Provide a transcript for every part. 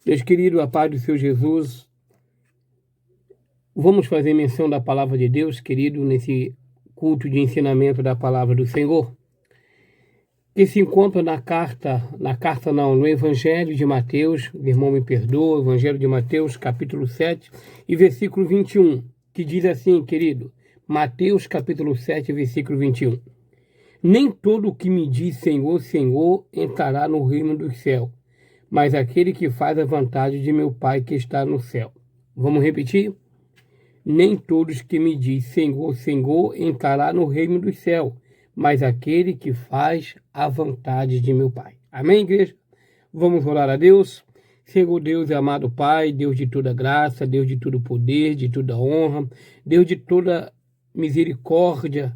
Deus querido, a paz do Senhor Jesus, vamos fazer menção da palavra de Deus, querido, nesse culto de ensinamento da palavra do Senhor, que se encontra no Evangelho de Mateus, o irmão me perdoa, Evangelho de Mateus, capítulo 7 e versículo 21, que diz assim, querido, Mateus, capítulo 7, versículo 21. Nem todo o que me diz Senhor, Senhor, entrará no reino do céu, mas aquele que faz a vontade de meu Pai que está no céu. Vamos repetir? Nem todos que me diz Senhor, Senhor, entrará no reino do céu, mas aquele que faz a vontade de meu Pai. Amém, igreja? Vamos orar a Deus. Senhor Deus e amado Pai, Deus de toda graça, Deus de todo poder, de toda honra, Deus de toda misericórdia.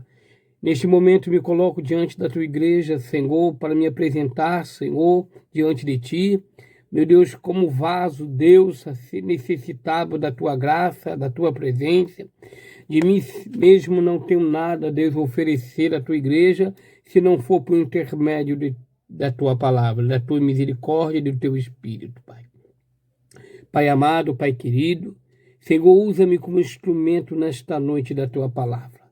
Neste momento me coloco diante da tua igreja, Senhor, para me apresentar, Senhor, diante de ti. Meu Deus, como vaso, Deus, necessitado da tua graça, da tua presença. De mim mesmo não tenho nada, Deus, a oferecer à tua igreja, se não for por intermédio da tua palavra, da tua misericórdia e do teu Espírito, Pai. Pai amado, Pai querido, Senhor, usa-me como instrumento nesta noite da tua palavra.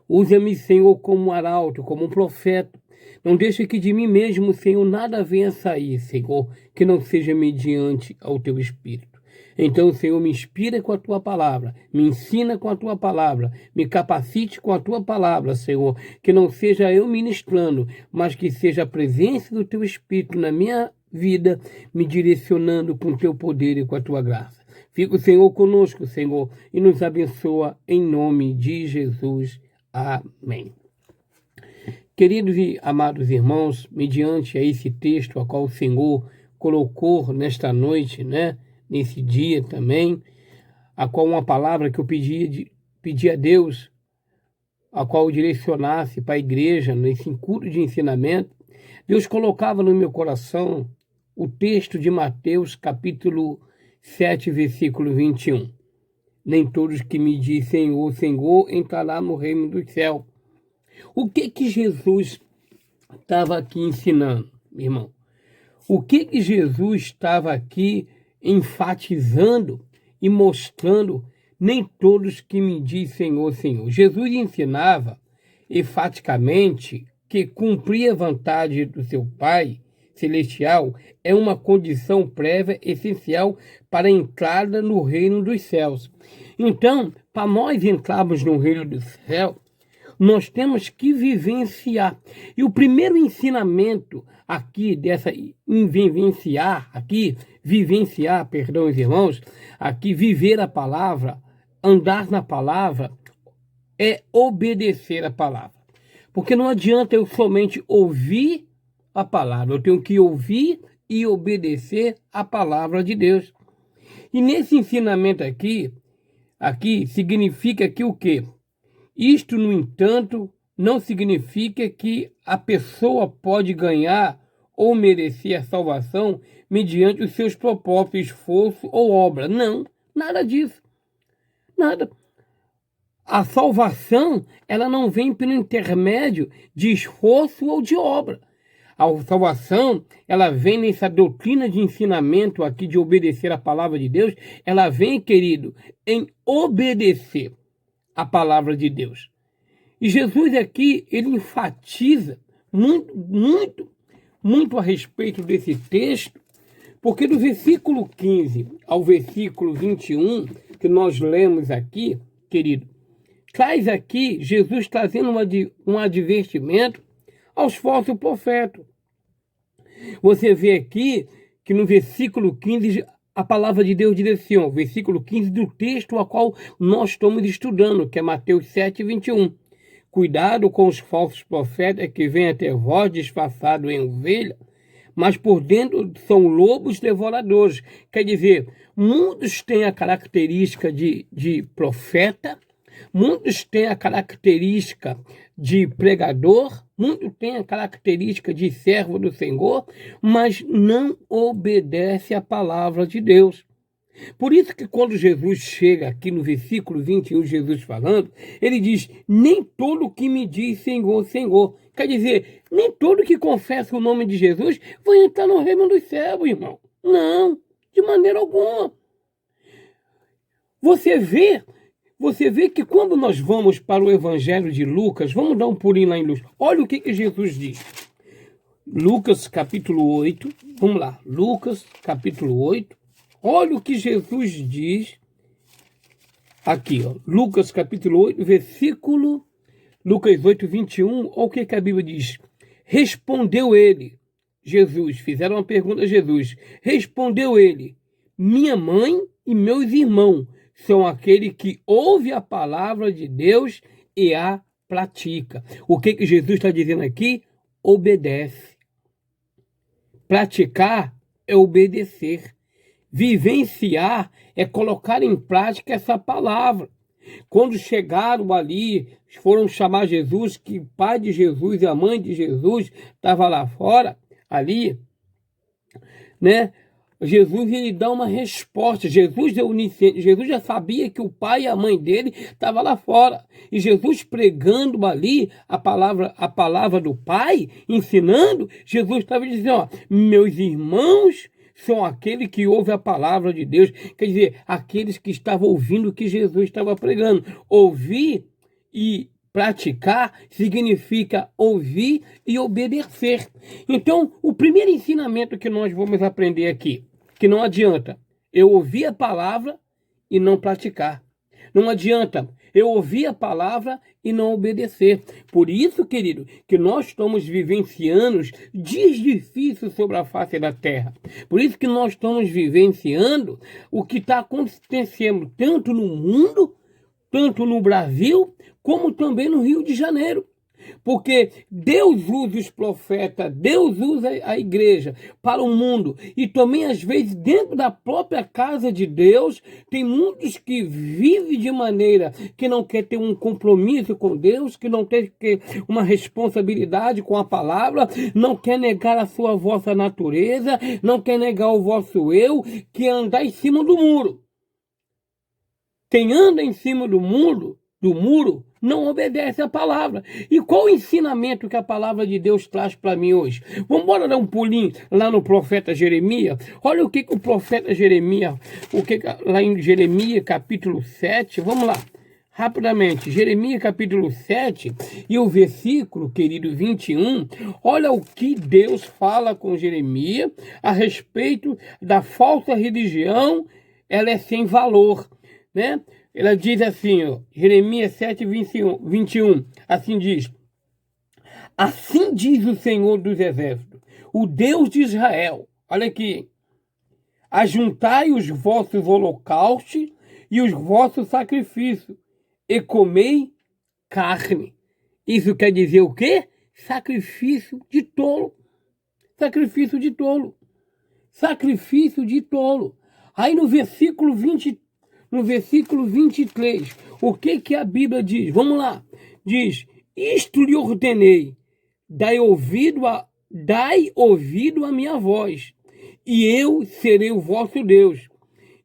Usa-me, Senhor, como um arauto, como um profeta. Não deixe que de mim mesmo, Senhor, nada venha sair, Senhor, que não seja mediante ao teu Espírito. Então, Senhor, me inspira com a tua palavra, me ensina com a tua palavra, me capacite com a tua palavra, Senhor, que não seja eu ministrando, mas que seja a presença do teu Espírito na minha vida, me direcionando com o teu poder e com a tua graça. Fica o Senhor conosco, Senhor, e nos abençoa em nome de Jesus. Amém. Queridos e amados irmãos, mediante a esse texto a qual o Senhor colocou nesta noite, nesse dia também, a qual uma palavra que eu pedi a Deus, a qual eu direcionasse para a igreja nesse culto de ensinamento, Deus colocava no meu coração o texto de Mateus, capítulo 7, versículo 21. Nem todos que me dizem Senhor, Senhor, entrará no reino do céu. O que Jesus estava aqui ensinando, irmão? O que Jesus estava aqui enfatizando e mostrando? Nem todos que me dizem Senhor, Senhor. Jesus ensinava enfaticamente que cumprir a vontade do seu Pai celestial é uma condição prévia essencial para a entrada no reino dos céus. Então, para nós entrarmos no reino do céu, nós temos que vivenciar. E o primeiro ensinamento aqui vivenciar, irmãos, aqui viver a palavra, andar na palavra, é obedecer a palavra. Porque não adianta eu somente ouvir a palavra, eu tenho que ouvir e obedecer a palavra de Deus. E nesse ensinamento aqui significa que o quê? Isto, no entanto, não significa que a pessoa pode ganhar ou merecer a salvação mediante os seus próprios esforço ou obra. Não, nada disso. Nada. A salvação, ela não vem pelo intermédio de esforço ou de obra. A salvação, ela vem nessa doutrina de ensinamento aqui de obedecer a palavra de Deus, ela vem, querido, em obedecer a palavra de Deus. E Jesus aqui, ele enfatiza muito a respeito desse texto, porque do versículo 15 ao versículo 21, que nós lemos aqui, querido, traz aqui Jesus trazendo um advertimento aos falsos profetas. Você vê aqui que no versículo 15, a palavra de Deus diz assim, versículo 15 do texto a qual nós estamos estudando, que é Mateus 7, 21. Cuidado com os falsos profetas que vêm até vós disfarçados em ovelha, mas por dentro são lobos devoradores. Quer dizer, muitos têm a característica de profeta, muitos têm a característica de pregador, muitos têm a característica de servo do Senhor, mas não obedece à palavra de Deus. Por isso que quando Jesus chega aqui no versículo 21, Jesus falando, ele diz, nem todo que me diz Senhor, Senhor. Quer dizer, nem todo que confessa o nome de Jesus vai entrar no reino dos céus, irmão. Não, de maneira alguma. Você vê que quando nós vamos para o Evangelho de Lucas, vamos dar um pulinho lá em Lucas. Olha o que Jesus diz. Lucas capítulo 8, vamos lá. Lucas capítulo 8. Olha o que Jesus diz aqui, ó. Lucas capítulo 8, versículo... Lucas 8, 21. Olha o que a Bíblia diz. Respondeu ele, Jesus, fizeram uma pergunta a Jesus. Respondeu ele, minha mãe e meus irmãos são aquele que ouve a palavra de Deus e a pratica. O que Jesus está dizendo aqui? Obedece. Praticar é obedecer. Vivenciar é colocar em prática essa palavra. Quando chegaram ali, foram chamar Jesus, que o pai de Jesus e a mãe de Jesus estavam lá fora, ali, né? Jesus, ele dá uma resposta. Jesus já sabia que o pai e a mãe dele estavam lá fora. E Jesus pregando ali a palavra do pai, ensinando, Jesus estava dizendo, ó, meus irmãos são aqueles que ouvem a palavra de Deus. Quer dizer, aqueles que estavam ouvindo o que Jesus estava pregando. Ouvir e praticar significa ouvir e obedecer. Então, o primeiro ensinamento que nós vamos aprender aqui, que não adianta eu ouvir a palavra e não praticar. Não adianta eu ouvir a palavra e não obedecer. Por isso, querido, que nós estamos vivenciando dias difíceis sobre a face da terra. Por isso que nós estamos vivenciando o que está acontecendo tanto no mundo, tanto no Brasil, como também no Rio de Janeiro. Porque Deus usa os profetas, Deus usa a igreja para o mundo. E também, às vezes, dentro da própria casa de Deus, tem muitos que vivem de maneira que não quer ter um compromisso com Deus, que não quer ter uma responsabilidade com a palavra, não quer negar a sua vossa natureza, não quer negar o vosso eu, que andar em cima do muro. Quem anda em cima do muro, não obedece a palavra. E qual o ensinamento que a palavra de Deus traz para mim hoje? Vamos embora dar um pulinho lá no profeta Jeremias. Olha o que o profeta Jeremias, lá em Jeremias capítulo 7, vamos lá, rapidamente, Jeremias capítulo 7 e o versículo, querido, 21, olha o que Deus fala com Jeremias a respeito da falsa religião, ela é sem valor, né? Ela diz assim, ó, Jeremias 7, 21, assim diz, assim diz o Senhor dos Exércitos, o Deus de Israel, olha aqui, ajuntai os vossos holocaustos e os vossos sacrifícios, e comei carne. Isso quer dizer o quê? Sacrifício de tolo. Sacrifício de tolo. Sacrifício de tolo. Aí no versículo 23, o que a Bíblia diz? Vamos lá. Diz, isto lhe ordenei, dai ouvido a minha voz, e eu serei o vosso Deus,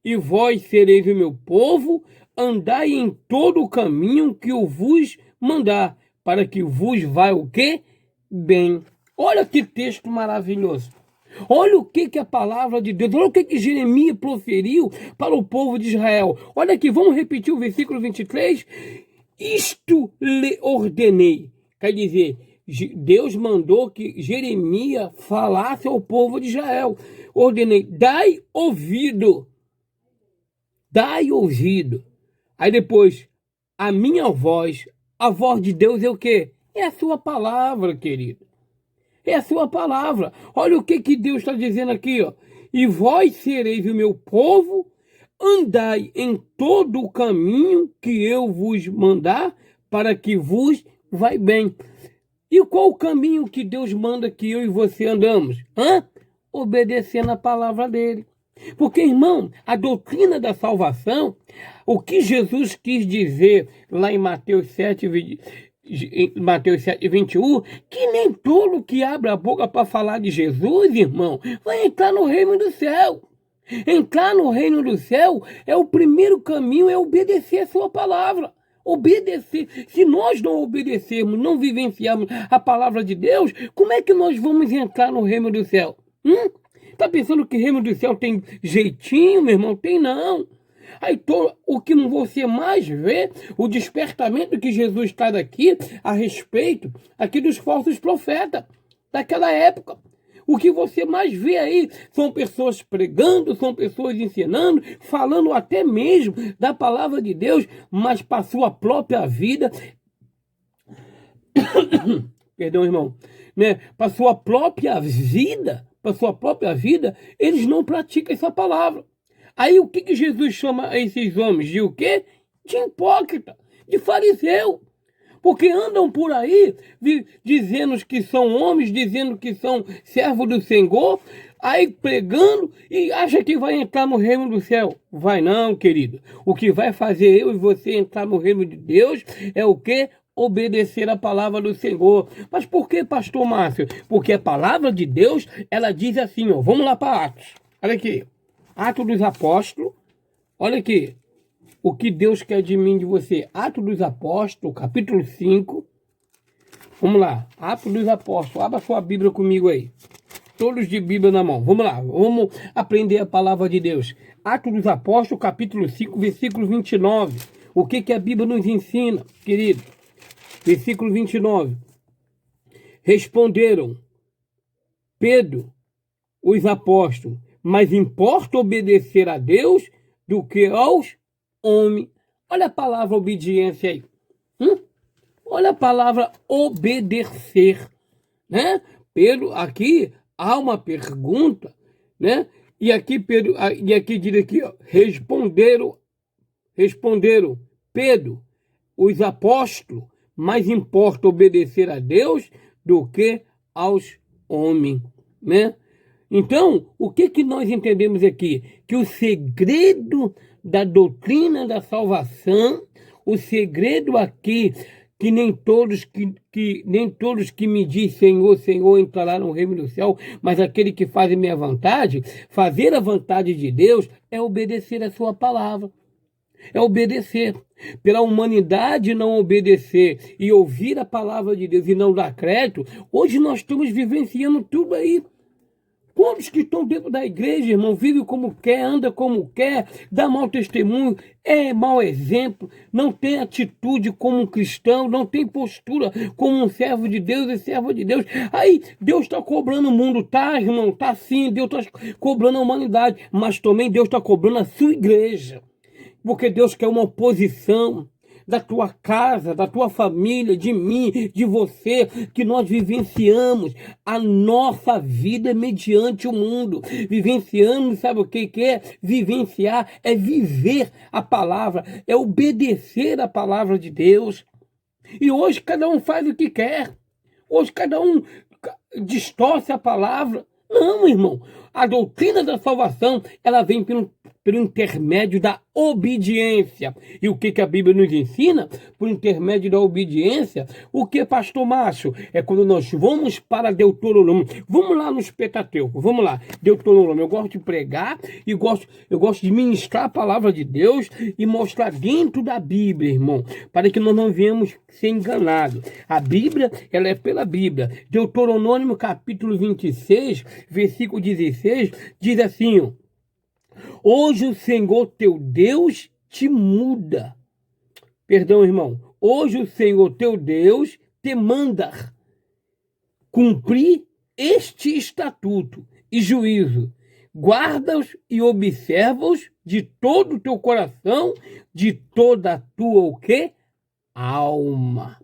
e vós sereis o meu povo, andai em todo o caminho que eu vos mandar, para que vos vá o quê? Bem. Olha que texto maravilhoso. Olha o que a palavra de Deus, olha o que Jeremias proferiu para o povo de Israel. Olha aqui, vamos repetir o versículo 23. Isto lhe ordenei. Quer dizer, Deus mandou que Jeremias falasse ao povo de Israel. Ordenei, dai ouvido. Dai ouvido. Aí depois, a minha voz, a voz de Deus é o quê? É a sua palavra, querido. É a sua palavra. Olha o que Deus está dizendo aqui, ó. E vós sereis o meu povo, andai em todo o caminho que eu vos mandar, para que vos vai bem. E qual o caminho que Deus manda que eu e você andamos? Obedecendo a palavra dele. Porque, irmão, a doutrina da salvação, o que Jesus quis dizer lá em Mateus 7, 21, que nem todo que abre a boca para falar de Jesus, irmão, vai entrar no reino do céu. Entrar no reino do céu é o primeiro caminho, é obedecer a sua palavra. Obedecer. Se nós não obedecermos, não vivenciarmos a palavra de Deus, como é que nós vamos entrar no reino do céu? Tá pensando que o reino do céu tem jeitinho, meu irmão? Tem não. Aí o que você mais vê, o despertamento que Jesus está daqui a respeito aqui dos falsos profetas daquela época. O que você mais vê aí são pessoas pregando, são pessoas ensinando, falando até mesmo da palavra de Deus, mas para a sua própria vida, perdão, irmão, né? Para sua própria vida, eles não praticam essa palavra. Aí o que Jesus chama esses homens? De o quê? De hipócrita, de fariseu. Porque andam por aí dizendo que são homens, dizendo que são servos do Senhor, aí pregando e acha que vai entrar no reino do céu. Vai não, querido. O que vai fazer eu e você entrar no reino de Deus é o quê? Obedecer a palavra do Senhor. Mas por que, pastor Márcio? Porque a palavra de Deus, ela diz assim, ó, vamos lá para Atos. Olha aqui. Atos dos Apóstolos. Olha aqui. O que Deus quer de mim, de você. Atos dos Apóstolos, capítulo 5. Vamos lá. Atos dos Apóstolos. Abra sua Bíblia comigo aí. Todos de Bíblia na mão. Vamos lá. Vamos aprender a palavra de Deus. Atos dos Apóstolos, capítulo 5, versículo 29. O que a Bíblia nos ensina, querido? Versículo 29. Responderam Pedro, os apóstolos, mas importa obedecer a Deus do que aos homens. Olha a palavra obediência aí. Olha a palavra obedecer, né? Pedro, aqui há uma pergunta, né? E aqui Pedro, e aqui diz aqui, ó, responderam Pedro, os apóstolos, mais importa obedecer a Deus do que aos homens, né? Então, o que nós entendemos aqui? Que o segredo da doutrina da salvação, o segredo aqui, que nem todos que me diz Senhor, Senhor entrará no reino do céu, mas aquele que faz a minha vontade, fazer a vontade de Deus é obedecer a sua palavra. É obedecer. Pela humanidade não obedecer e ouvir a palavra de Deus e não dar crédito, hoje nós estamos vivenciando tudo aí. Quantos que estão dentro da igreja, irmão, vivem como quer, anda como quer, dá mau testemunho, é mau exemplo, não tem atitude como um cristão, não tem postura como um servo de Deus e servo de Deus. Aí Deus está cobrando o mundo, tá, irmão? Tá sim, Deus está cobrando a humanidade, mas também Deus está cobrando a sua igreja. Porque Deus quer uma oposição da tua casa, da tua família, de mim, de você, que nós vivenciamos a nossa vida mediante o mundo. Vivenciamos, sabe o que é? Vivenciar é viver a palavra, é obedecer a palavra de Deus. E hoje cada um faz o que quer. Hoje cada um distorce a palavra. Não, irmão. A doutrina da salvação, ela vem pelo intermédio da obediência. E o que a Bíblia nos ensina? Por intermédio da obediência, o que, pastor Márcio? É quando nós vamos para Deuteronômio. Vamos lá no Pentateuco, vamos lá. Deuteronômio, eu gosto de pregar e eu gosto de ministrar a palavra de Deus e mostrar dentro da Bíblia, irmão, para que nós não venhamos ser enganados. A Bíblia, ela é pela Bíblia. Deuteronômio, capítulo 26, versículo 16, diz assim, ó, hoje o Senhor teu Deus te muda. Perdão, irmão. Hoje o Senhor teu Deus te manda cumprir este estatuto e juízo. Guarda-os e observa-os de todo o teu coração, de toda a tua o quê? Alma.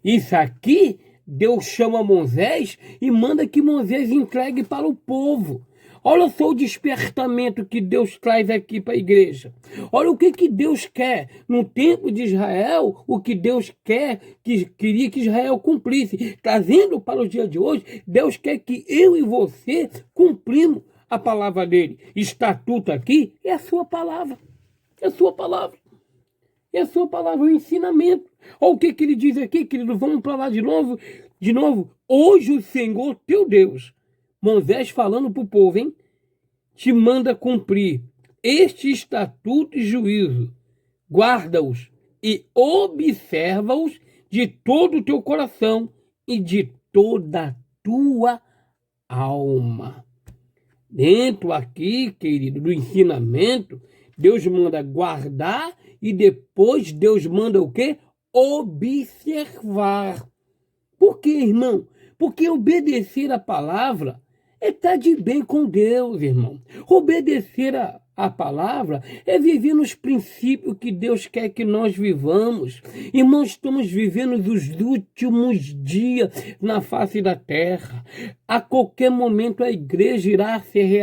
Isso aqui, Deus chama Moisés e manda que Moisés entregue para o povo. Olha só o despertamento que Deus traz aqui para a igreja. Olha o que Deus quer. No tempo de Israel, o que Deus quer, que queria que Israel cumprisse. Trazendo para o dia de hoje, Deus quer que eu e você cumprimos a palavra dele. Estatuto aqui é a sua palavra. É a sua palavra. É a sua palavra, o ensinamento. Olha o que ele diz aqui, querido. Vamos para lá de novo. De novo. Hoje o Senhor teu Deus, Moisés falando para o povo, hein? Te manda cumprir este estatuto e juízo. Guarda-os e observa-os de todo o teu coração e de toda a tua alma. Dentro aqui, querido, do ensinamento, Deus manda guardar e depois Deus manda o quê? Observar. Por quê, irmão? Porque obedecer a palavra é estar de bem com Deus, irmão. Obedecer a palavra é viver nos princípios que Deus quer que nós vivamos. Irmãos, estamos vivendo os últimos dias na face da terra. A qualquer momento a igreja irá ser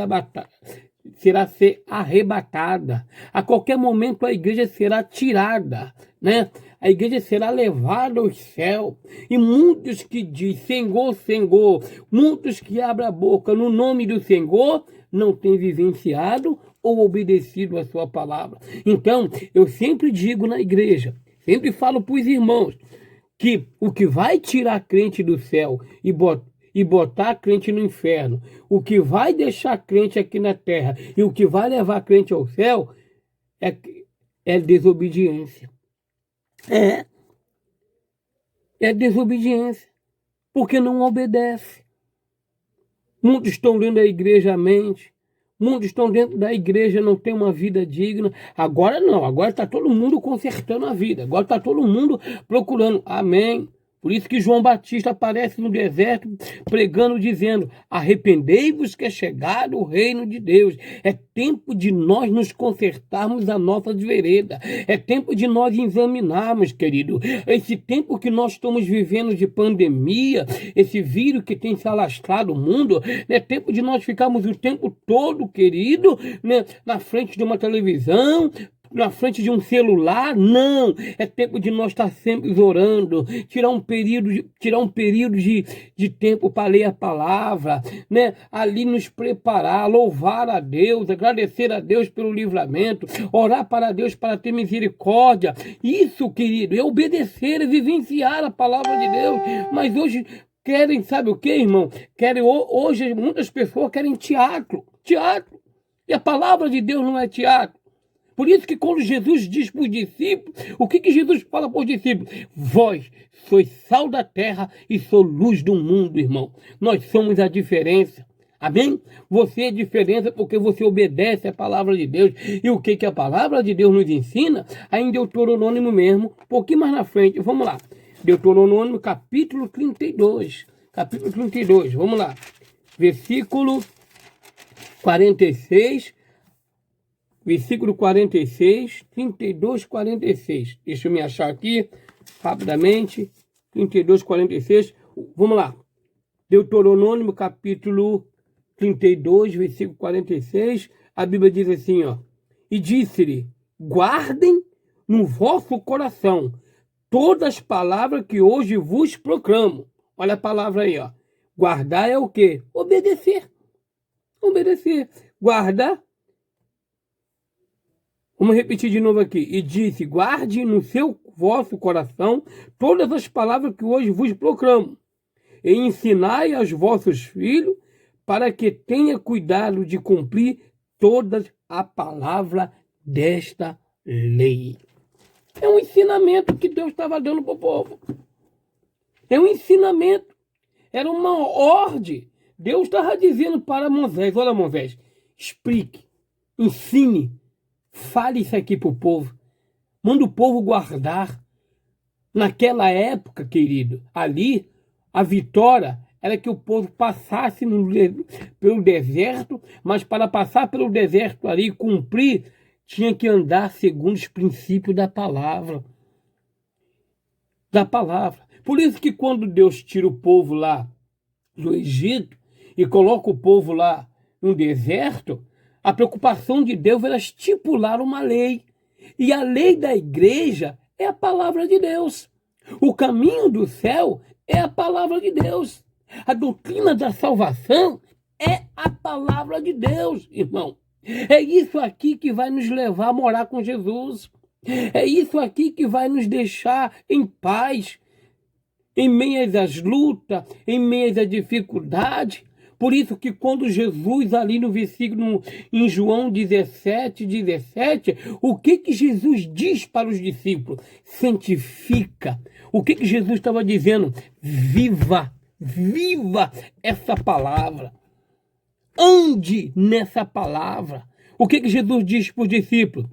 arrebatada. A qualquer momento a igreja será tirada, né? A igreja será levada ao céu. E muitos que dizem Senhor, Senhor, muitos que abrem a boca no nome do Senhor, não têm vivenciado ou obedecido a sua palavra. Então, eu sempre digo na igreja, sempre falo para os irmãos, que o que vai tirar a crente do céu e botar a crente no inferno, o que vai deixar a crente aqui na terra e o que vai levar a crente ao céu é desobediência. É desobediência, porque não obedece. Muitos estão dentro da igreja, mente. Muitos estão dentro da igreja, não tem uma vida digna. Agora não, agora está todo mundo consertando a vida. Agora está todo mundo procurando. Amém. Por isso que João Batista aparece no deserto pregando, dizendo: arrependei-vos que é chegado o reino de Deus. É tempo de nós nos consertarmos a nossa vereda. É tempo de nós examinarmos, querido. Esse tempo que nós estamos vivendo de pandemia, esse vírus que tem se alastrado o mundo, é tempo de nós ficarmos o tempo todo, querido, né, na frente de uma televisão, na frente de um celular. Não, é tempo de nós estar sempre orando, tirar um período de tempo para ler a palavra, né? Ali nos preparar, louvar a Deus, agradecer a Deus pelo livramento, orar para Deus para ter misericórdia. Isso, querido, é obedecer, é vivenciar a palavra de Deus. Mas hoje querem, sabe o que, irmão? Hoje muitas pessoas querem teatro. E a palavra de Deus não é teatro. Por isso que quando Jesus diz para os discípulos, o que Jesus fala para os discípulos? Vós sois sal da terra e sois luz do mundo, irmão. Nós somos a diferença. Amém? Você é diferença porque você obedece a palavra de Deus. E o que a palavra de Deus nos ensina? Aí em Deuteronômio mesmo, um pouquinho mais na frente. Vamos lá. Deuteronômio capítulo 32. Capítulo 32, vamos lá. Versículo 46. Versículo 46, 32, 46. Deixa eu me achar aqui rapidamente. 32, 46. Vamos lá. Deuteronômio, capítulo 32, versículo 46. A Bíblia diz assim, ó. E disse-lhe: guardem no vosso coração todas as palavras que hoje vos proclamo. Olha a palavra aí, ó. Guardar é o quê? Obedecer. Obedecer. Guardar. Vamos repetir de novo aqui. E disse: guarde no seu vosso coração todas as palavras que hoje vos proclamo, e ensinai aos vossos filhos, para que tenha cuidado de cumprir toda a palavra desta lei. É um ensinamento que Deus estava dando para o povo. É um ensinamento. Era uma ordem. Deus estava dizendo para Moisés: olha, Moisés, explique, ensine, fale isso aqui para o povo. Manda o povo guardar. Naquela época, querido, ali, a vitória era que o povo passasse pelo deserto, mas para passar pelo deserto ali e cumprir, tinha que andar segundo os princípios da palavra. Da palavra. Por isso que quando Deus tira o povo lá do Egito e coloca o povo lá no deserto, a preocupação de Deus era estipular uma lei. E a lei da igreja é a palavra de Deus. O caminho do céu é a palavra de Deus. A doutrina da salvação é a palavra de Deus, irmão. É isso aqui que vai nos levar a morar com Jesus. É isso aqui que vai nos deixar em paz, em meio às lutas, em meio às dificuldades. Por isso que quando Jesus, ali no versículo, em João 17, o que Jesus diz para os discípulos? Santifica. O que Jesus estava dizendo? Viva essa palavra. ande nessa palavra. O que Jesus diz para os discípulos?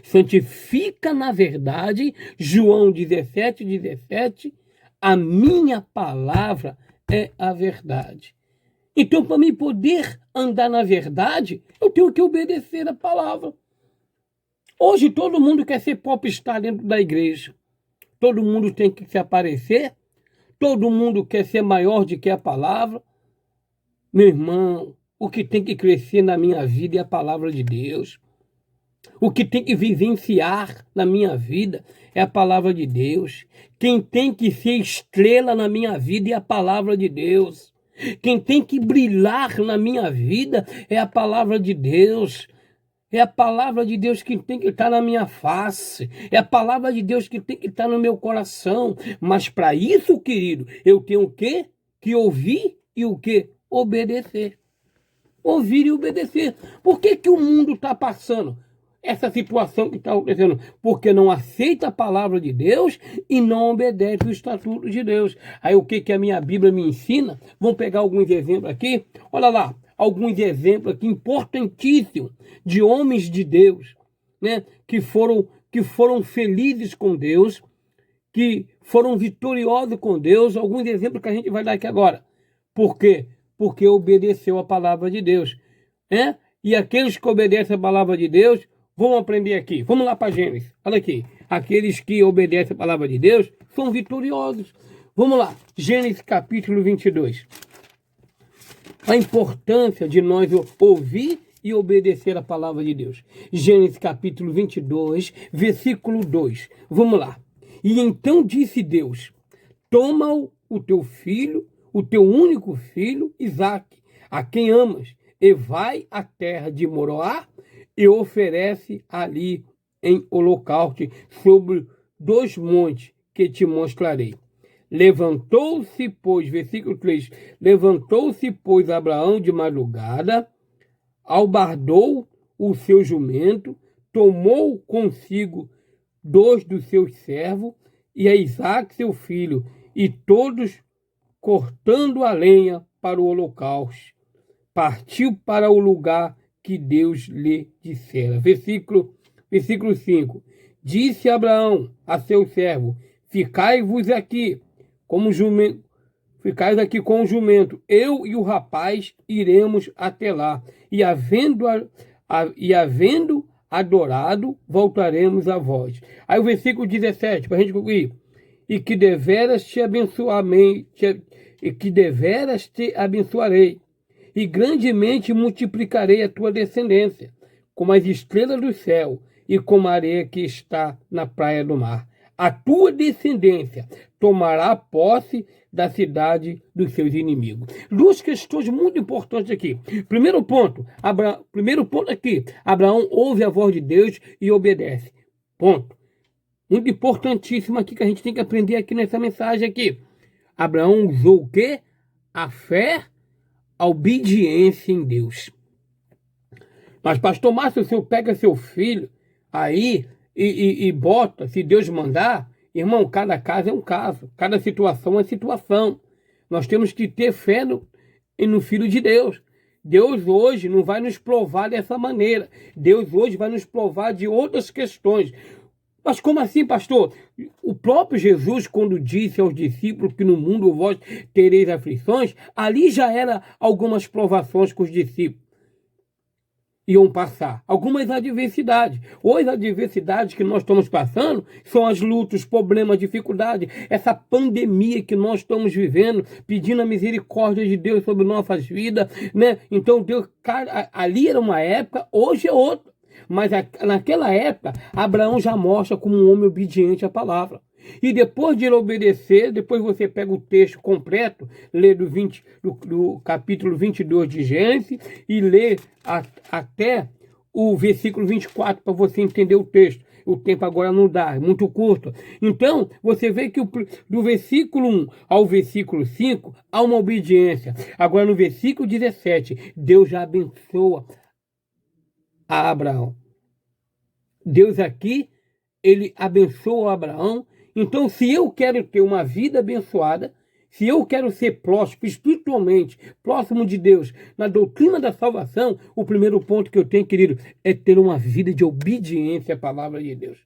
Santifica na verdade, João 17:17, a minha palavra é a verdade. Então, para mim poder andar na verdade, eu tenho que obedecer a palavra. Hoje todo mundo quer ser popstar dentro da igreja. Todo mundo tem que se aparecer. Todo mundo quer ser maior do que a palavra. Meu irmão, o que tem que crescer na minha vida é a palavra de Deus. O que tem que vivenciar na minha vida é a palavra de Deus. Quem tem que ser estrela na minha vida é a palavra de Deus. Quem tem que brilhar na minha vida é a palavra de Deus. É a palavra de Deus que tem que estar na minha face. É a palavra de Deus que tem que estar no meu coração. Mas para isso, querido, eu tenho o quê? Que ouvir e o quê? Obedecer. Ouvir e obedecer. Por que o mundo está passando essa situação que está acontecendo? Porque não aceita a palavra de Deus e não obedece o estatuto de Deus. Aí o que a minha Bíblia me ensina? Vamos pegar alguns exemplos aqui. Olha lá, alguns exemplos aqui importantíssimos de homens de Deus, né? Que foram felizes com Deus, que foram vitoriosos com Deus. Alguns exemplos que a gente vai dar aqui agora. Por quê? Porque obedeceu a palavra de Deus, né? E aqueles que obedecem a palavra de Deus, vamos aprender aqui. Vamos lá para Gênesis. Olha aqui. Aqueles que obedecem a palavra de Deus são vitoriosos. Vamos lá. Gênesis capítulo 22. A importância de nós ouvir e obedecer a palavra de Deus. Gênesis capítulo 22, versículo 2. Vamos lá. E então disse Deus: toma o teu filho, o teu único filho, Isaque, a quem amas, e vai à terra de Moroá e oferece ali em holocausto sobre 2 montes que te mostrarei. Levantou-se, pois, versículo 3, levantou-se, pois, Abraão de madrugada, albardou o seu jumento, tomou consigo 2 dos seus servos e a Isaque, seu filho, e todos cortando a lenha para o holocausto, partiu para o lugar que Deus lhe dissera. Versículo 5. Disse Abraão a seu servo: ficai-vos aqui como jumento, ficais aqui com o jumento, eu e o rapaz iremos até lá, e havendo adorado, voltaremos a vós. Aí o versículo 17, para a gente concluir. E que deveras te abençoarei, e grandemente multiplicarei a tua descendência, como as estrelas do céu e como a areia que está na praia do mar. A tua descendência tomará posse da cidade dos seus inimigos. 2 questões muito importantes aqui. Primeiro ponto aqui, Abraão ouve a voz de Deus e obedece. Ponto. Muito importantíssimo aqui que a gente tem que aprender aqui nessa mensagem aqui. Abraão usou o quê? A fé, a obediência em Deus. Mas, pastor Márcio, o senhor pega seu filho aí e bota, se Deus mandar, irmão, cada caso é um caso, cada situação é situação. Nós temos que ter fé no Filho de Deus. Deus hoje não vai nos provar dessa maneira. Deus hoje vai nos provar de outras questões. Mas como assim, pastor? O próprio Jesus, quando disse aos discípulos que no mundo vós tereis aflições, ali já era algumas provações que os discípulos iam passar. Algumas adversidades. Hoje as adversidades que nós estamos passando são as lutas, problemas, dificuldades. Essa pandemia que nós estamos vivendo, pedindo a misericórdia de Deus sobre nossas vidas, né? Então Deus, ali era uma época, hoje é outra. Mas naquela época, Abraão já mostra como um homem obediente à palavra. E depois de ele obedecer, depois você pega o texto completo, lê do capítulo 22 de Gênesis e lê até o versículo 24 para você entender o texto. O tempo agora não dá, é muito curto. Então, você vê que do versículo 1 ao versículo 5 há uma obediência. Agora, no versículo 17, Deus já abençoa a Abraão. Deus aqui, ele abençoa Abraão. Então, se eu quero ter uma vida abençoada, Se eu quero ser próximo, espiritualmente, próximo de Deus, na doutrina da salvação, o primeiro ponto que eu tenho, querido, é ter uma vida de obediência à palavra de Deus.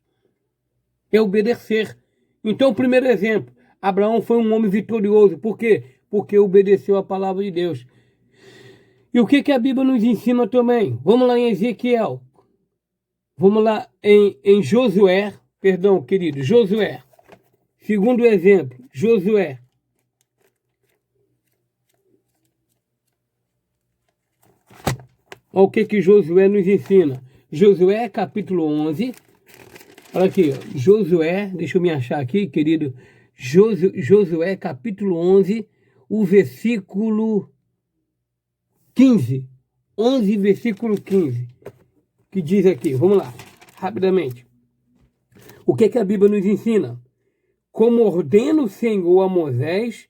É obedecer. Então, o primeiro exemplo, Abraão foi um homem vitorioso. Por quê? Porque obedeceu à palavra de Deus. E o que a Bíblia nos ensina também? Vamos lá em Ezequiel. Vamos lá em Josué. Perdão, querido, Josué. Segundo exemplo, Josué. Olha o que Josué nos ensina. Josué, capítulo 11. Olha aqui, ó. Josué, deixa eu me achar aqui, querido. Josué, capítulo 11, o versículo 15. 11, versículo 15. Que diz aqui, vamos lá, rapidamente. O que a Bíblia nos ensina? Como ordena o Senhor a Moisés,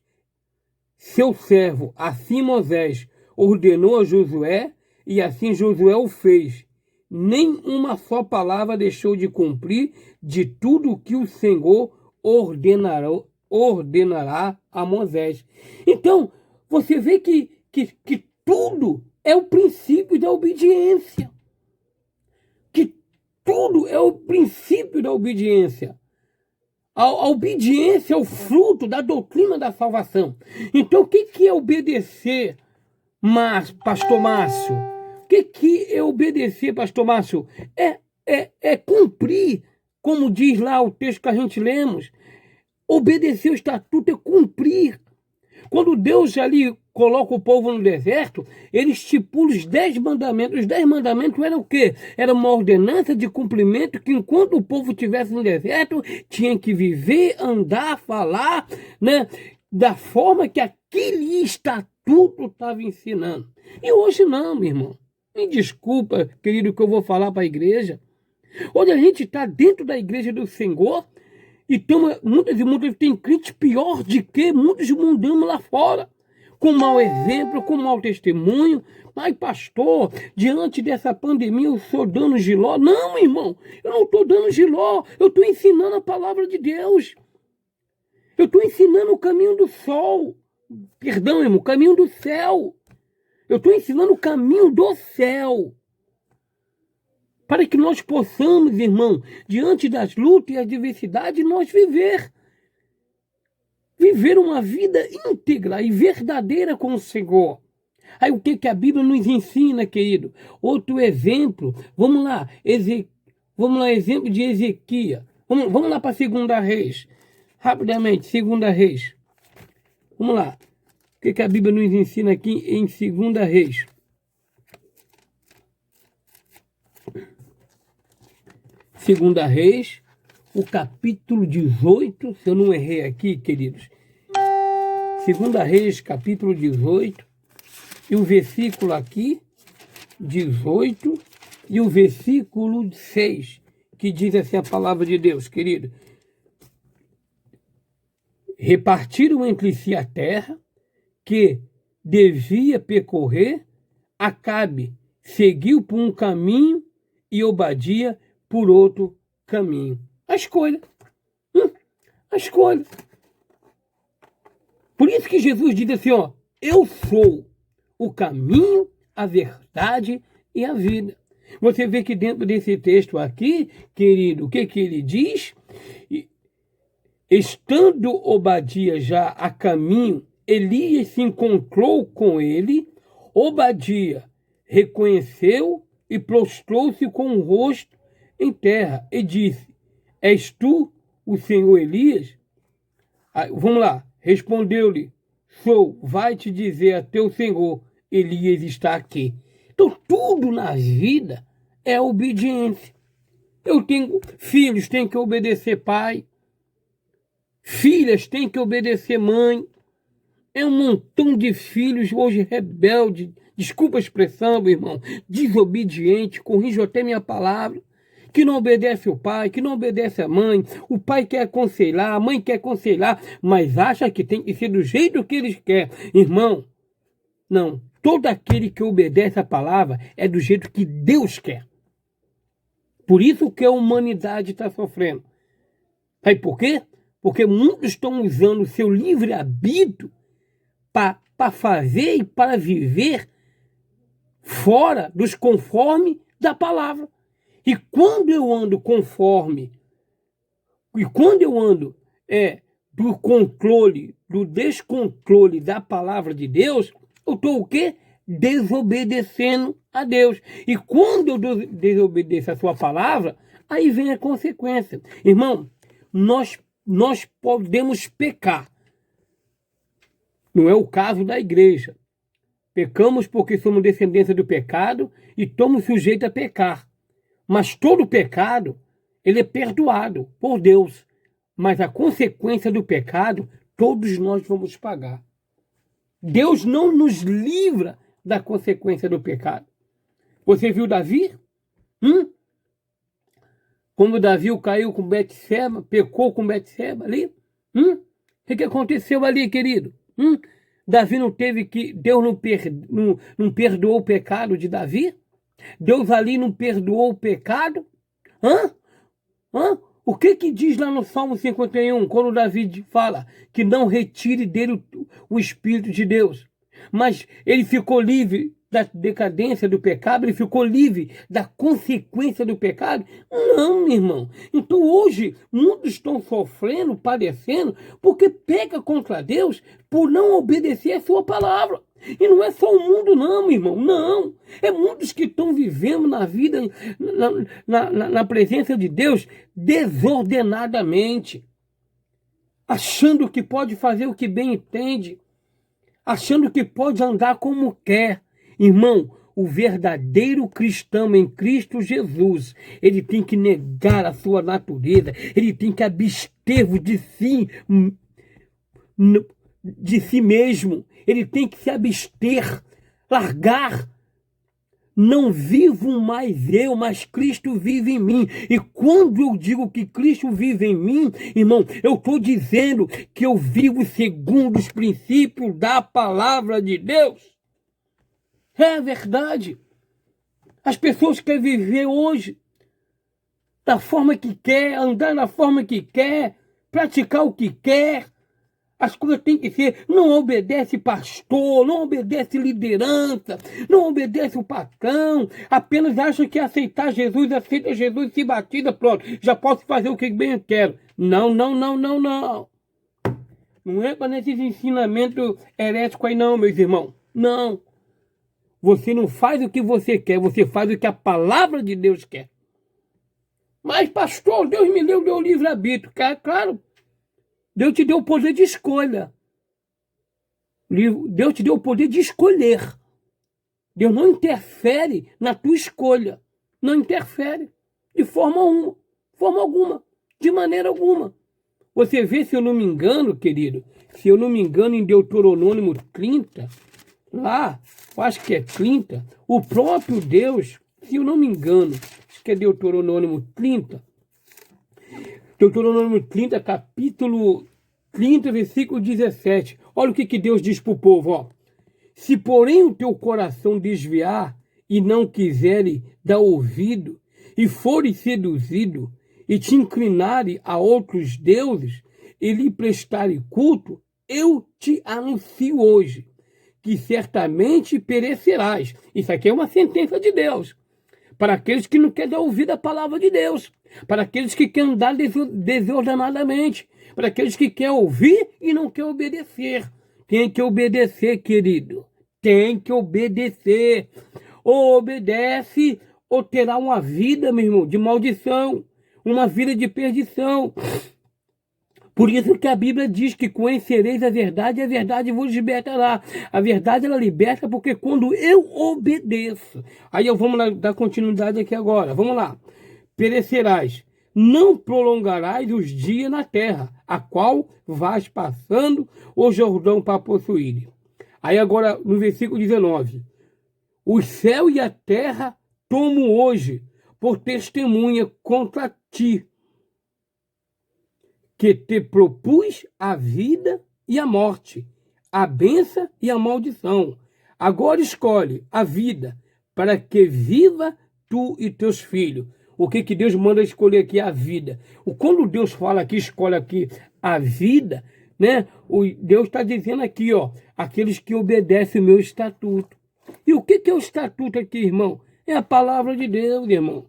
seu servo, assim Moisés ordenou a Josué, e assim Josué o fez. Nem uma só palavra deixou de cumprir de tudo o que o Senhor ordenará a Moisés. Então, você vê que tudo é o princípio da obediência. Que tudo é o princípio da obediência. A obediência é o fruto da doutrina da salvação. Então, o que é obedecer, pastor Márcio? O que é obedecer, pastor Márcio? É cumprir, como diz lá o texto que a gente lemos. Obedecer o estatuto é cumprir. Quando Deus ali coloca o povo no deserto, ele estipula os 10 mandamentos. Os 10 mandamentos eram o quê? Era uma ordenança de cumprimento que enquanto o povo estivesse no deserto, tinha que viver, andar, falar, né? Da forma que aquele estatuto estava ensinando. E hoje não, meu irmão. Me desculpa, querido, que eu vou falar para a igreja. Hoje a gente está dentro da igreja do Senhor e muitas tem crente pior de que muitos mundanos lá fora, com mau exemplo, com mau testemunho. Ai, pastor, diante dessa pandemia eu estou dando giló. Não, irmão, eu não estou dando giló, eu estou ensinando a palavra de Deus. Eu estou ensinando o caminho do sol. Perdão, irmão, o caminho do céu. Eu estou ensinando o caminho do céu. Para que nós possamos, irmão, diante das lutas e adversidades, nós viver uma vida íntegra e verdadeira com o Senhor. Aí o que a Bíblia nos ensina, querido? Outro exemplo, vamos lá, exemplo de Ezequias. Vamos lá para 2 Reis, rapidamente, 2 Reis. Vamos lá, o que a Bíblia nos ensina aqui em 2 Reis? Segunda Reis, o capítulo 18, se eu não errei aqui, queridos. 2 Reis, capítulo 18, e o versículo aqui, 18, e o versículo 6, que diz assim a palavra de Deus, querido. Repartiram entre si a terra que devia percorrer, Acabe seguiu por um caminho e Obadia por outro caminho. A escolha. A escolha. Por isso que Jesus diz assim, ó, eu sou o caminho, a verdade e a vida. Você vê que dentro desse texto aqui, querido, o que ele diz? Estando Obadia já a caminho, Elias se encontrou com ele. Obadia reconheceu e prostrou-se com o rosto em terra e disse, és tu o Senhor Elias? Vamos lá, respondeu-lhe, sou, vai te dizer a teu Senhor, Elias está aqui. Então tudo na vida é obediência. Eu tenho filhos, tenho que obedecer pai, filhas têm que obedecer mãe. É um montão de filhos hoje rebeldes, desculpa a expressão, meu irmão, desobediente, corrijo até minha palavra, que não obedece o pai, que não obedece a mãe. O pai quer aconselhar, a mãe quer aconselhar, mas acha que tem que ser do jeito que eles querem. Irmão, não. Todo aquele que obedece a palavra é do jeito que Deus quer. Por isso que a humanidade está sofrendo. Sabe por quê? Porque muitos estão usando o seu livre-arbítrio para fazer e para viver fora dos conforme da palavra. E quando eu ando conforme, e quando eu ando do controle, do descontrole da palavra de Deus, eu estou o quê? Desobedecendo a Deus. E quando eu desobedeço a sua palavra, aí vem a consequência. Irmão, nós podemos pecar. Não é o caso da igreja. Pecamos porque somos descendência do pecado e estamos sujeitos a pecar. Mas todo pecado, ele é perdoado por Deus. Mas a consequência do pecado, todos nós vamos pagar. Deus não nos livra da consequência do pecado. Você viu Davi? Como Davi caiu com Betseba, pecou com Betseba ali? O que aconteceu ali, querido? Davi não teve que... Deus não perdoou o pecado de Davi? Deus ali não perdoou o pecado? O que diz lá no Salmo 51, quando Davi fala que não retire dele o Espírito de Deus? Mas ele ficou livre da decadência do pecado, ele ficou livre da consequência do pecado? Não, meu irmão. Então hoje, muitos estão sofrendo, padecendo, porque peca contra Deus por não obedecer a sua palavra. E não é só o mundo não, meu irmão, não. É muitos que estão vivendo na vida, na presença de Deus, desordenadamente. Achando que pode fazer o que bem entende. Achando que pode andar como quer. Irmão, o verdadeiro cristão em Cristo Jesus, ele tem que negar a sua natureza, ele tem que abster de si mesmo, ele tem que se abster, largar. Não vivo mais eu, mas Cristo vive em mim. E quando eu digo que Cristo vive em mim, irmão, eu estou dizendo que eu vivo segundo os princípios da palavra de Deus. É a verdade. As pessoas querem viver hoje da forma que quer, andar da forma que quer, praticar o que quer. As coisas têm que ser, não obedece pastor, não obedece liderança, não obedece o patrão, apenas acha que aceitar Jesus, aceita Jesus, se batiza, pronto, já posso fazer o que bem eu quero. Não. Não é para nesses ensinamentos heréticos aí não, meus irmãos. Não. Você não faz o que você quer, você faz o que a palavra de Deus quer. Mas, pastor, Deus me deu o livre-arbítrio. Claro, Deus te deu o poder de escolha. Deus te deu o poder de escolher. Deus não interfere na tua escolha. Não interfere de forma alguma, de maneira alguma. Você vê, se eu não me engano, querido, em Deuteronômio 30, lá, acho que é 30, o próprio Deus, se eu não me engano, acho que é Deuteronômio 30, capítulo 30, versículo 17. Olha o que Deus diz para o povo, ó. Se porém o teu coração desviar e não quiseres dar ouvido, e fores seduzido, e te inclinare a outros deuses, e lhe prestare culto, eu te anuncio hoje, que certamente perecerás. Isso aqui é uma sentença de Deus. Para aqueles que não querem dar ouvido à palavra de Deus. Para aqueles que querem andar desordenadamente. Para aqueles que querem ouvir e não querem obedecer. Tem que obedecer, querido. Tem que obedecer. Ou obedece, ou terá uma vida, meu irmão, de maldição. Uma vida de perdição. Por isso que a Bíblia diz que conhecereis a verdade vos libertará. A verdade, ela liberta porque quando eu obedeço. Aí vamos dar continuidade aqui agora. Vamos lá. Perecerás. Não prolongarás os dias na terra, a qual vais passando o Jordão para possuir. Aí agora, no versículo 19. O céu e a terra tomo hoje por testemunha contra ti, que te propus a vida e a morte, a bênção e a maldição. Agora escolhe a vida, para que viva tu e teus filhos. O que Deus manda escolher aqui? A vida. Quando Deus fala aqui, escolhe aqui a vida, né? Deus está dizendo aqui, ó, aqueles que obedecem o meu estatuto. E o que é o estatuto aqui, irmão? É a palavra de Deus, irmão.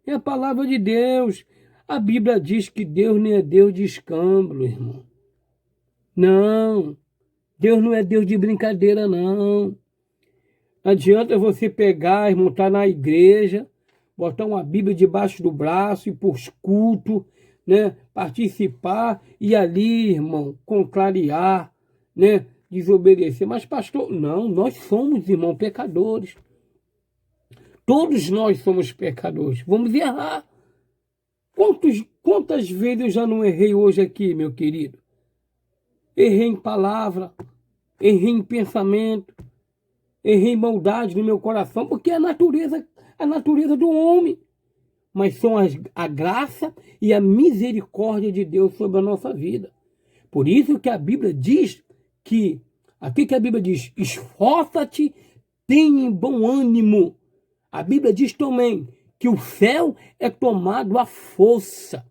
É a palavra de Deus. A Bíblia diz que Deus não é Deus de escândalo, irmão. Não. Deus não é Deus de brincadeira, não. Não adianta você pegar e montar na igreja, botar uma Bíblia debaixo do braço e por culto, né? Participar e ali, irmão, contrariar, né? Desobedecer. Mas, pastor, não, nós somos, irmão, pecadores. Todos nós somos pecadores. Vamos errar. Quantas vezes eu já não errei hoje aqui, meu querido? Errei em palavra, errei em pensamento, errei em maldade no meu coração, porque é a natureza do homem. Mas são a graça e a misericórdia de Deus sobre a nossa vida. Por isso que a Bíblia diz que, aqui que a Bíblia diz, esforça-te, tenha bom ânimo. A Bíblia diz também que o céu é tomado à força.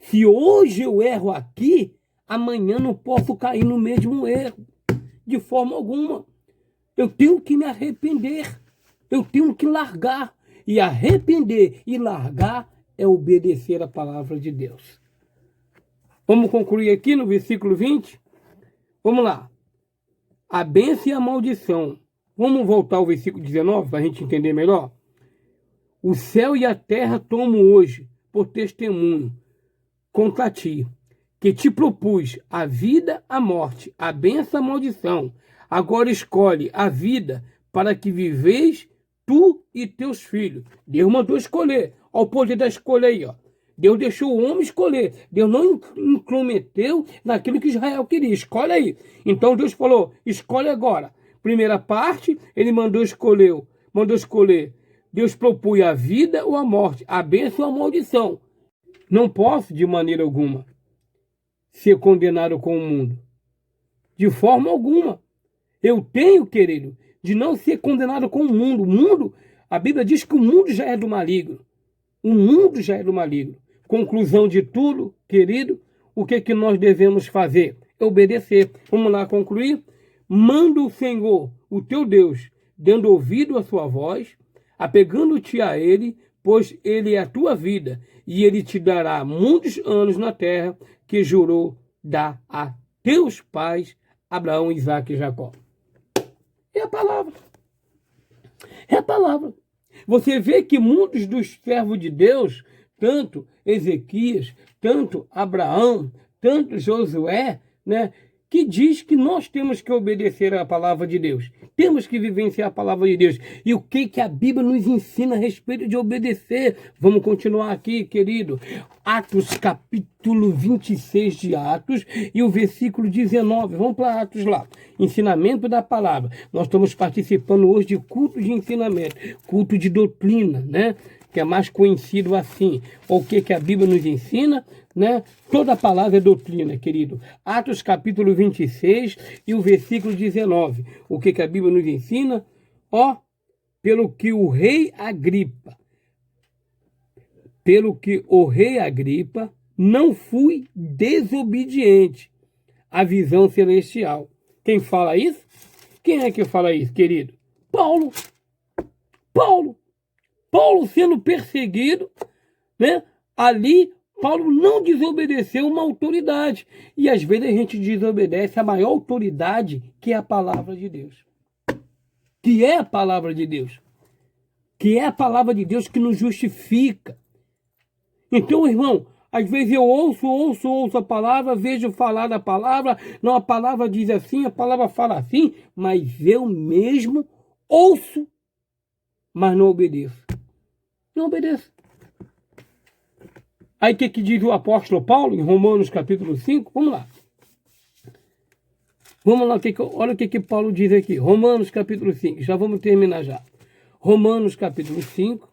Se hoje eu erro aqui, amanhã não posso cair no mesmo erro, de forma alguma. Eu tenho que me arrepender, eu tenho que largar. E arrepender e largar é obedecer a palavra de Deus. Vamos concluir aqui no versículo 20? Vamos lá. A bênção e a maldição. Vamos voltar ao versículo 19 para a gente entender melhor? O céu e a terra tomo hoje por testemunho contra ti, que te propus a vida, a morte, a bênção, a maldição. Agora escolhe a vida para que viveis tu e teus filhos. Deus mandou escolher. Olha o poder da escolha aí, ó. Deus deixou o homem escolher. Deus não intrometeu naquilo que Israel queria. Escolhe aí. Então Deus falou, escolhe agora. Primeira parte, ele mandou escolher. Deus propôs a vida ou a morte, a bênção ou a maldição. Não posso, de maneira alguma, ser condenado com o mundo. De forma alguma. Eu tenho, querido, de não ser condenado com o mundo. O mundo, a Bíblia diz que o mundo já é do maligno. O mundo já é do maligno. Conclusão de tudo, querido, o que nós devemos fazer? Obedecer. Vamos lá concluir? Manda o Senhor, o teu Deus, dando ouvido à sua voz, apegando-te a ele, pois ele é a tua vida, e ele te dará muitos anos na terra que jurou dar a teus pais, Abraão, Isaque e Jacó. É a palavra. É a palavra. Você vê que muitos dos servos de Deus, tanto Ezequias, tanto Abraão, tanto Josué, né, que diz que nós temos que obedecer à palavra de Deus. Temos que vivenciar a palavra de Deus. E o que a Bíblia nos ensina a respeito de obedecer? Vamos continuar aqui, querido. Atos, capítulo 26 de Atos e o versículo 19. Vamos para Atos lá. Ensinamento da palavra. Nós estamos participando hoje de culto de ensinamento, culto de doutrina, né? Que é mais conhecido assim. O que a Bíblia nos ensina, né? Toda a palavra é doutrina, querido. Atos capítulo 26 e o versículo 19. O que a Bíblia nos ensina? Ó, pelo que o rei Agripa não fui desobediente à visão celestial. Quem fala isso? Quem é que fala isso, querido? Paulo sendo perseguido, né? Ali, Paulo não desobedeceu uma autoridade. E às vezes a gente desobedece a maior autoridade, que é a palavra de Deus. Que é a palavra de Deus. Que é a palavra de Deus que nos justifica. Então, irmão, às vezes eu ouço a palavra, vejo falar da palavra, não, a palavra diz assim, a palavra fala assim, mas eu mesmo ouço, mas não obedeço. Não obedeço. Aí o que diz o apóstolo Paulo em Romanos capítulo 5? Vamos lá. Vamos lá, olha o que Paulo diz aqui. Romanos capítulo 5, já vamos terminar já. Romanos capítulo 5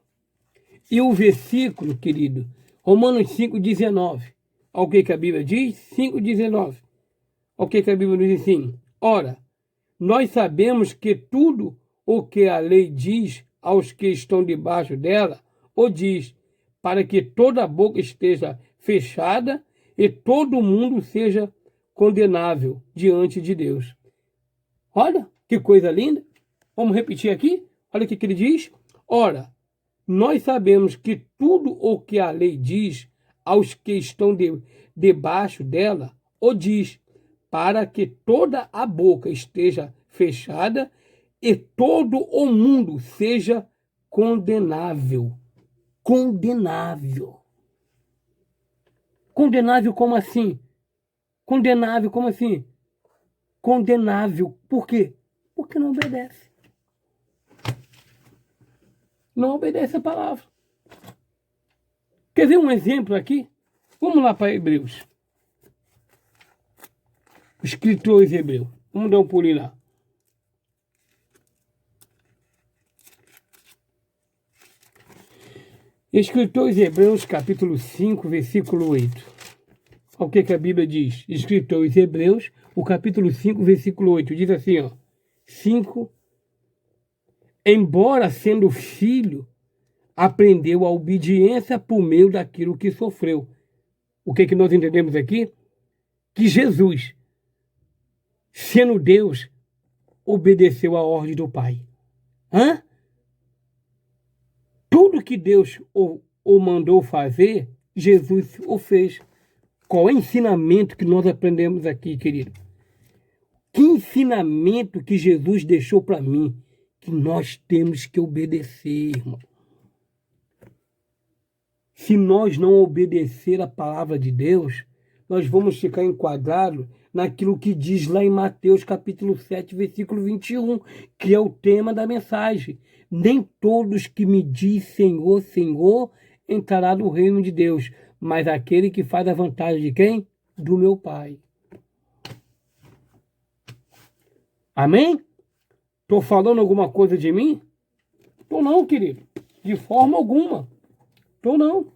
e o versículo, querido, Romanos 5, 19. Olha o que a Bíblia diz? 5, 19. Olha o que a Bíblia nos ensina. Ora, nós sabemos que tudo o que a lei diz aos que estão debaixo dela, o diz, para que toda a boca esteja fechada e todo mundo seja condenável diante de Deus. Olha que coisa linda. Vamos repetir aqui? Olha o que ele diz. Ora, nós sabemos que tudo o que a lei diz aos que estão debaixo dela, o diz, para que toda a boca esteja fechada e todo o mundo seja condenável. Condenável. Condenável como assim? Condenável como assim? Condenável. Por quê? Porque não obedece. Não obedece a palavra. Quer ver um exemplo aqui? Vamos lá para Hebreus. Escritores hebreus. Vamos dar um pulinho lá. Escritores Hebreus, capítulo 5, versículo 8. Olha o que a Bíblia diz. Escritores Hebreus, o capítulo 5, versículo 8. Diz assim, ó. 5. Embora sendo filho, aprendeu a obediência por meio daquilo que sofreu. O que nós entendemos aqui? Que Jesus, sendo Deus, obedeceu a ordem do Pai. Hã? Tudo que Deus o mandou fazer, Jesus o fez. Qual é o ensinamento que nós aprendemos aqui, querido? Que ensinamento que Jesus deixou para mim? Que nós temos que obedecer, irmão. Se nós não obedecer a palavra de Deus, nós vamos ficar enquadrados naquilo que diz lá em Mateus capítulo 7, versículo 21, que é o tema da mensagem. Nem todos que me diz Senhor, Senhor, entrará no reino de Deus, mas aquele que faz a vontade de quem? Do meu Pai. Amém? Estou falando alguma coisa de mim? Estou não, querido. De forma alguma. Estou não.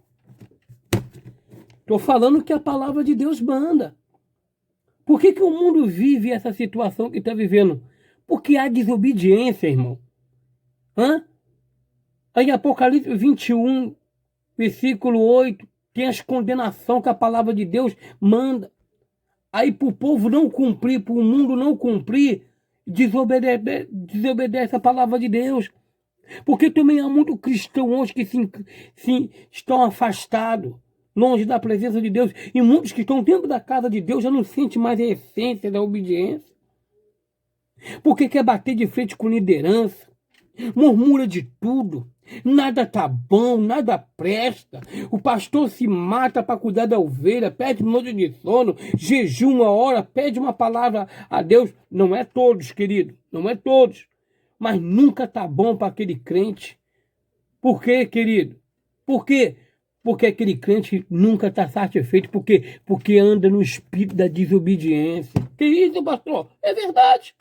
Estou falando que a palavra de Deus manda. Por que o mundo vive essa situação que está vivendo? Porque há desobediência, irmão. Hã? Aí Apocalipse 21, versículo 8, tem as condenações que a palavra de Deus manda. Aí para o povo não cumprir, para o mundo não cumprir, desobedece a palavra de Deus. Porque também há muito cristão hoje que estão afastados, longe da presença de Deus. E muitos que estão dentro da casa de Deus já não sentem mais a essência da obediência. Porque quer bater de frente com liderança, murmura de tudo, nada tá bom, nada presta. O pastor se mata para cuidar da ovelha, pede noite de sono, jejum uma hora, pede uma palavra a Deus. Não é todos, querido, não é todos. Mas nunca tá bom para aquele crente. Por quê, querido? Por quê? Porque aquele crente nunca está satisfeito. Por quê? Porque anda no espírito da desobediência. Que isso, pastor? É verdade.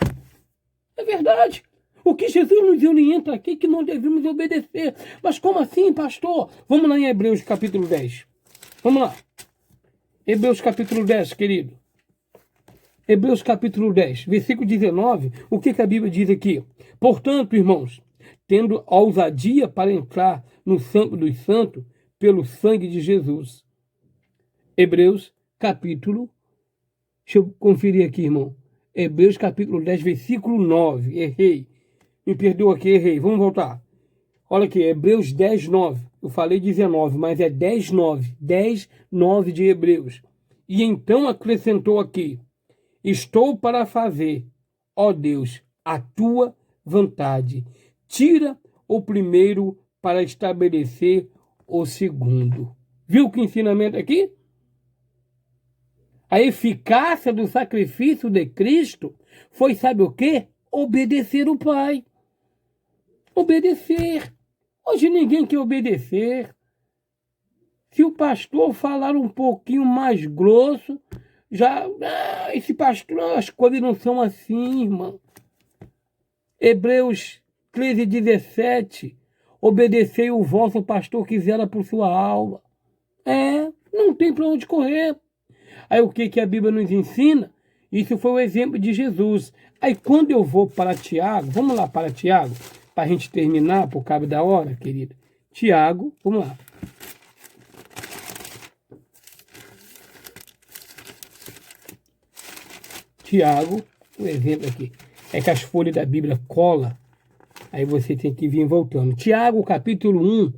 É verdade. O que Jesus nos orienta aqui é que nós devemos obedecer. Mas como assim, pastor? Vamos lá em Hebreus capítulo 10. Vamos lá. Hebreus capítulo 10, querido. Hebreus capítulo 10, versículo 19. O que a Bíblia diz aqui? Portanto, irmãos, tendo ousadia para entrar no Santo dos Santos pelo sangue de Jesus. Hebreus capítulo... Deixa eu conferir aqui, irmão. Hebreus capítulo 10, versículo 9. Errei. Me perdoa aqui, errei. Vamos voltar. Olha aqui, Hebreus 10, 9. Eu falei 19, mas é 10, 9. 10, 9 de Hebreus. E então acrescentou aqui: estou para fazer, ó Deus, a tua vontade. Tira o primeiro para estabelecer o segundo. Viu que ensinamento aqui? A eficácia do sacrifício de Cristo foi, sabe o quê? Obedecer o Pai. Obedecer. Hoje ninguém quer obedecer. Se o pastor falar um pouquinho mais grosso, já... esse pastor, as coisas não são assim, irmão. Hebreus 13, 17. Obedecei o vosso pastor quisera por sua alma. Não tem para onde correr. Aí o que a Bíblia nos ensina? Isso foi o exemplo de Jesus. Aí quando eu vou para Tiago, vamos lá para Tiago, para a gente terminar por causa da hora, querida. Tiago, vamos lá. Tiago, um exemplo aqui, é que as folhas da Bíblia colam, aí você tem que vir voltando. Tiago, capítulo 1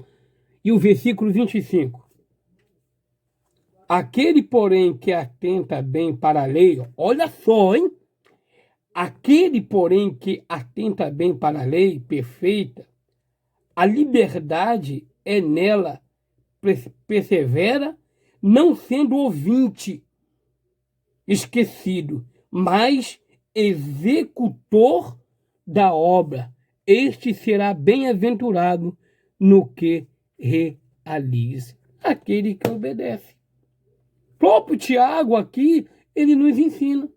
e o versículo 25. Aquele, porém, que atenta bem para a lei, olha só, hein? Aquele, porém, que atenta bem para a lei perfeita, a liberdade é nela, persevera, não sendo ouvinte, esquecido, mas executor da obra. Este será bem-aventurado no que realize. Aquele que obedece. O próprio Tiago aqui, ele nos ensina.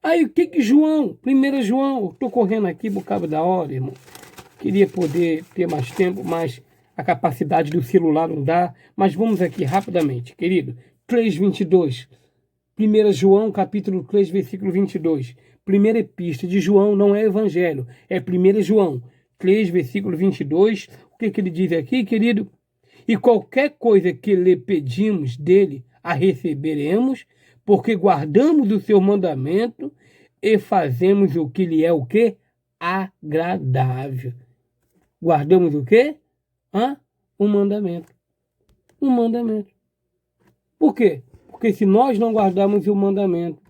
Aí o que João, 1 João, estou correndo aqui por causa da hora, irmão. Queria poder ter mais tempo, mas a capacidade do celular não dá. Mas vamos aqui rapidamente, querido. 3:22. 1 João, capítulo 3, versículo 22. Primeira epístola de João, não é evangelho, é 1 João 3, versículo 22. O que ele diz aqui, querido? E qualquer coisa que lhe pedimos dele, a receberemos, porque guardamos o seu mandamento e fazemos o que lhe é o quê? Agradável. Guardamos o quê? Um mandamento. Um mandamento. Por quê? Porque se nós não guardarmos o mandamento,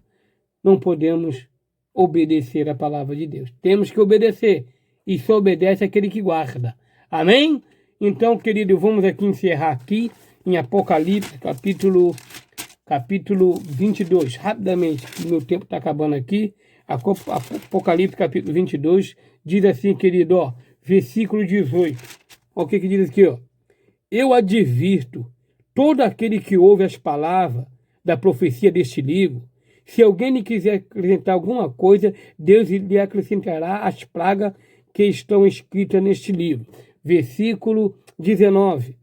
não podemos obedecer a palavra de Deus. Temos que obedecer. E só obedece aquele que guarda. Amém? Então, querido, vamos aqui encerrar aqui em Apocalipse, capítulo 22. Rapidamente, meu tempo está acabando aqui. Apocalipse, capítulo 22, diz assim, querido, ó, versículo 18. Olha o que diz aqui, ó. Eu advirto todo aquele que ouve as palavras da profecia deste livro. Se alguém lhe quiser acrescentar alguma coisa, Deus lhe acrescentará as pragas que estão escritas neste livro. Versículo 19.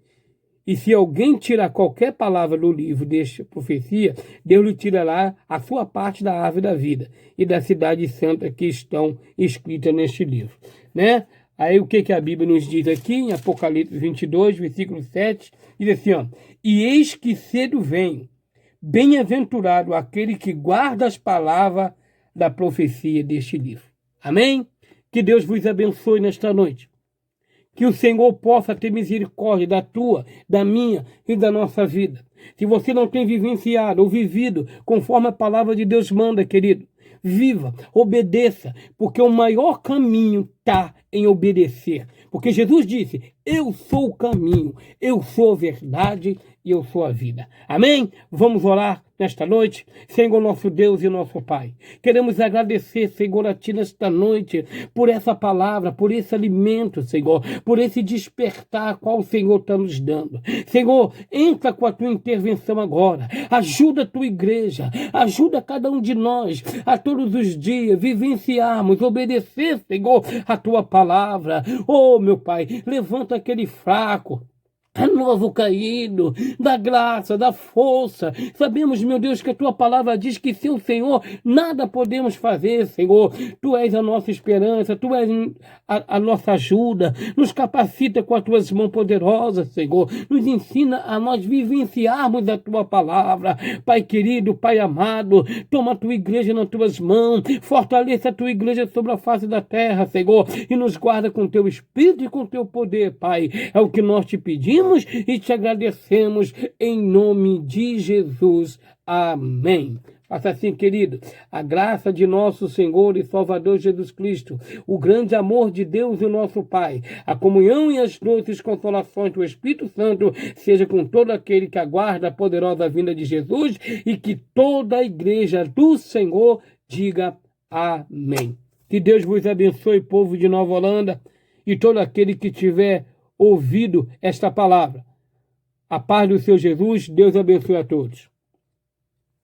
E se alguém tirar qualquer palavra do livro desta profecia, Deus lhe tirará a sua parte da árvore da vida e da cidade santa que estão escritas neste livro. Né? Aí o que a Bíblia nos diz aqui em Apocalipse 22, versículo 7, diz assim, ó, e eis que cedo venho, bem-aventurado aquele que guarda as palavras da profecia deste livro. Amém? Que Deus vos abençoe nesta noite. Que o Senhor possa ter misericórdia da tua, da minha e da nossa vida. Se você não tem vivenciado ou vivido conforme a palavra de Deus manda, querido, viva, obedeça, porque o maior caminho está em obedecer. Porque Jesus disse, eu sou o caminho, eu sou a verdade e eu sou a vida. Amém? Vamos orar nesta noite. Senhor nosso Deus e nosso Pai, queremos agradecer, Senhor, a Ti nesta noite, por essa palavra, por esse alimento, Senhor, por esse despertar qual o Senhor está nos dando. Senhor, entra com a Tua intervenção agora, ajuda a Tua igreja, ajuda cada um de nós a todos os dias vivenciarmos, obedecer, Senhor, a Tua palavra. Oh, meu Pai, levanta aquele fraco, novo caído, da graça, da força. Sabemos, meu Deus, que a Tua palavra diz que sem o Senhor nada podemos fazer, Senhor. Tu és a nossa esperança, Tu és a nossa ajuda. Nos capacita com as Tuas mãos poderosas, Senhor. Nos ensina a nós vivenciarmos a Tua palavra. Pai querido, Pai amado, toma a Tua igreja nas Tuas mãos, fortaleça a Tua igreja sobre a face da terra, Senhor, e nos guarda com Teu Espírito e com Teu poder, Pai. É o que nós te pedimos e te agradecemos em nome de Jesus. Amém. Faça assim, querido, a graça de nosso Senhor e Salvador Jesus Cristo, o grande amor de Deus e nosso Pai, a comunhão e as doces consolações do Espírito Santo seja com todo aquele que aguarda a poderosa vinda de Jesus e que toda a igreja do Senhor diga amém. Que Deus vos abençoe, povo de Nova Holanda, e todo aquele que tiver ouvido esta palavra. A paz do Senhor Jesus, Deus abençoe a todos.